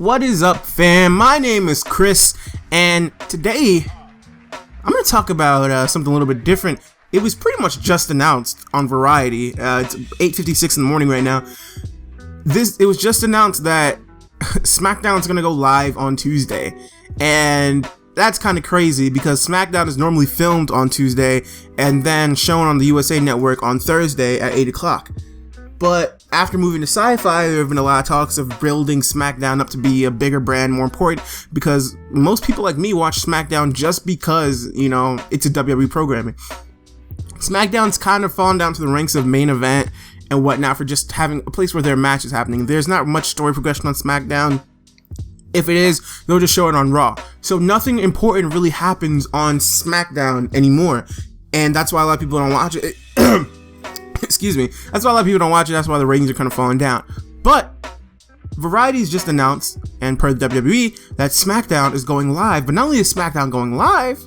What is up, fam? My name is Chris, and today I'm going to talk about something a little bit different. It was pretty much just announced on Variety. It's 8:56 in the morning right now. It was just announced that SmackDown is going to go live on Tuesday, and that's kind of crazy because SmackDown is normally filmed on Tuesday and then shown on the USA Network on Thursday at 8 o'clock. But after moving to Sci-Fi, there have been a lot of talks of building SmackDown up to be a bigger brand, more important, because most people like me watch SmackDown just because, it's a WWE programming. SmackDown's kind of fallen down to the ranks of main event and whatnot for just having a place where their match is happening. There's not much story progression on SmackDown. If it is, they'll just show it on Raw. So nothing important really happens on SmackDown anymore. And that's why a lot of people don't watch it. Excuse me. That's why a lot of people don't watch it. That's why the ratings are kind of falling down. But Variety's just announced, and per the WWE, that SmackDown is going live. But not only is SmackDown going live,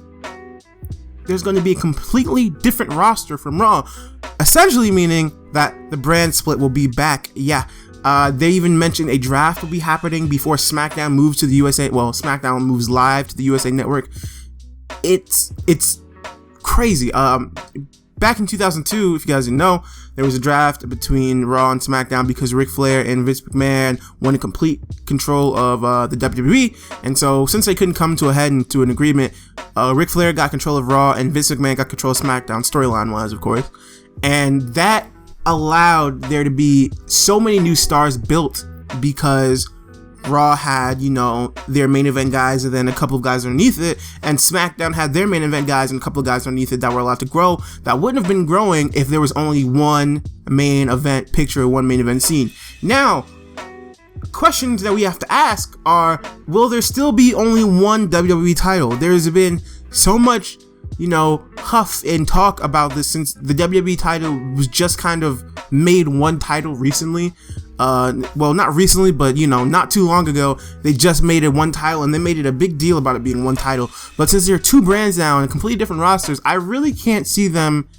there's going to be a completely different roster from Raw. Essentially meaning that the brand split will be back. Yeah. They even mentioned a draft will be happening before SmackDown moves to the USA. Well, SmackDown moves live to the USA Network. It's crazy. Back in 2002, if you guys didn't know, there was a draft between Raw and SmackDown because Ric Flair and Vince McMahon wanted complete control of the WWE. And so, since they couldn't come to a head and to an agreement, Ric Flair got control of Raw and Vince McMahon got control of SmackDown, storyline-wise, of course. And that allowed there to be so many new stars built because Raw had, their main event guys and then a couple of guys underneath it, and SmackDown had their main event guys and a couple of guys underneath it that were allowed to grow, that wouldn't have been growing if there was only one main event picture, one main event scene. Now, questions that we have to ask are, will there still be only one WWE title? There's been so much, huff and talk about this since the WWE title was just kind of made one title recently. Well, not recently, but not too long ago, they just made it one title and they made it a big deal about it being one title. But since there are two brands now and completely different rosters, I really can't see them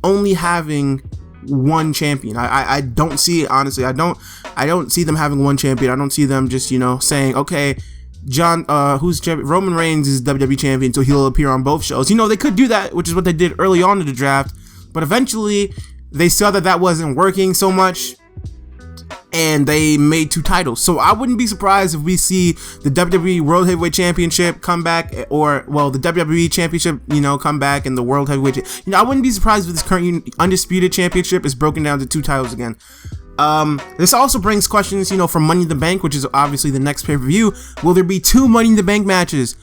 only having one champion. I don't see it, honestly. I don't see them having one champion. I don't see them just, saying, okay, who's champion? Roman Reigns is WWE champion, so he'll appear on both shows. They could do that, which is what they did early on in the draft, but eventually they saw that wasn't working so much, and they made two titles. So I wouldn't be surprised if we see the WWE World Heavyweight Championship come back, or, well, the WWE Championship, come back, and the World Heavyweight, I wouldn't be surprised if this current Undisputed Championship is broken down to two titles again. This also brings questions, from Money in the Bank, which is obviously the next pay-per-view. Will there be two Money in the Bank matches?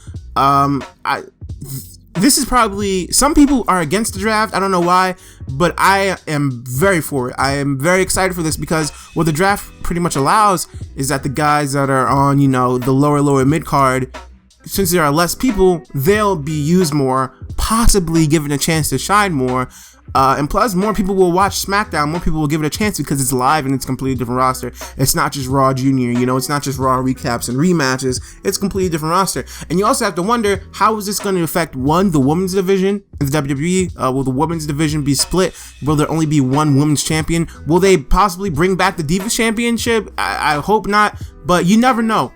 This is probably, some people are against the draft. I don't know why, but I am very for it. I am very excited for this because what the draft pretty much allows is that the guys that are on, the lower mid card, since there are less people, they'll be used more, possibly given a chance to shine more. And plus, more people will watch SmackDown, more people will give it a chance because it's live and it's a completely different roster. It's not just Raw Junior, it's not just Raw recaps and rematches. It's a completely different roster. And you also have to wonder, how is this going to affect, one, the women's division in the WWE? Will the women's division be split? Will there only be one women's champion? Will they possibly bring back the Divas Championship? I hope not, but you never know.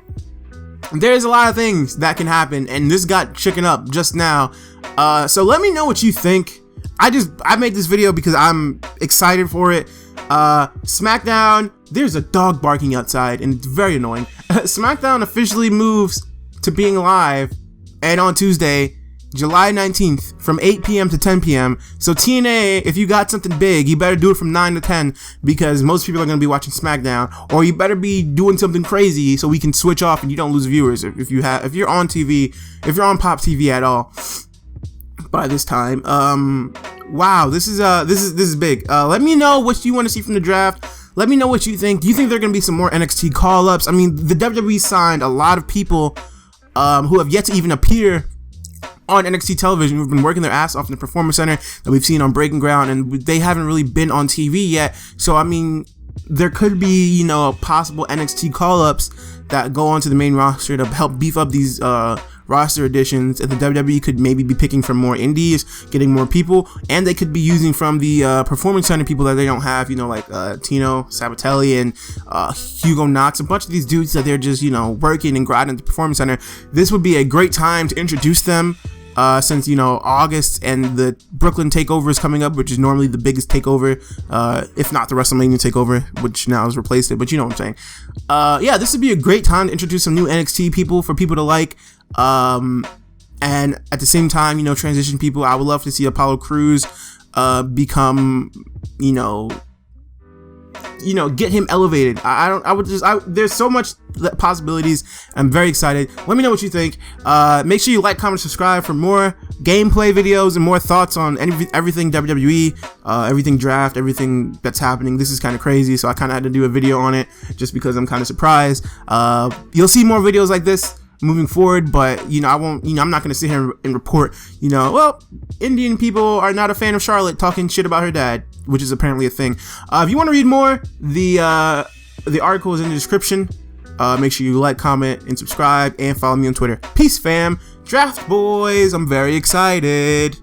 There's a lot of things that can happen, and this got chicken up just now. So let me know what you think. I made this video because I'm excited for it. SmackDown, there's a dog barking outside and it's very annoying. SmackDown officially moves to being live, and on Tuesday, July 19th from 8 p.m. to 10 p.m. So TNA, if you got something big, you better do it from 9 to 10 because most people are going to be watching SmackDown, or you better be doing something crazy so we can switch off and you don't lose viewers if you're on TV, if you're on Pop TV at all by this time. Wow, this is big. Let me know what you want to see from the draft. Let me know what you think. Do you think there are going to be some more NXT call-ups? I mean, the WWE signed a lot of people who have yet to even appear on NXT television, who've been working their ass off in the Performance Center that we've seen on Breaking Ground, and they haven't really been on TV yet. So, I mean, there could be, possible NXT call-ups that go onto the main roster to help beef up these roster additions, and the WWE could maybe be picking from more indies, getting more people, and they could be using from the Performance Center people that they don't have, like Tino Sabatelli and Hugo Knox, a bunch of these dudes that they're just, working and grinding at the Performance Center. This would be a great time to introduce them. Since August and the Brooklyn takeover is coming up, which is normally the biggest takeover, if not the WrestleMania takeover, which now has replaced it, but you know what I'm saying. Yeah, this would be a great time to introduce some new NXT people for people to like, and at the same time, transition people. I would love to see Apollo Crews become, get him elevated. There's so much possibilities. I'm very excited. Let me know what you think. Make sure you like, comment, subscribe for more gameplay videos and more thoughts on everything WWE, everything draft, everything that's happening. This is kind of crazy, so I kind of had to do a video on it just because I'm kind of surprised. You'll see more videos like this moving forward, but I won't, I'm not going to sit here and report, well, Indian people are not a fan of Charlotte talking shit about her dad, which is apparently a thing. If you want to read more, the article is in the description. Make sure you like, comment, and subscribe, and follow me on Twitter. Peace, fam. Draft boys, I'm very excited.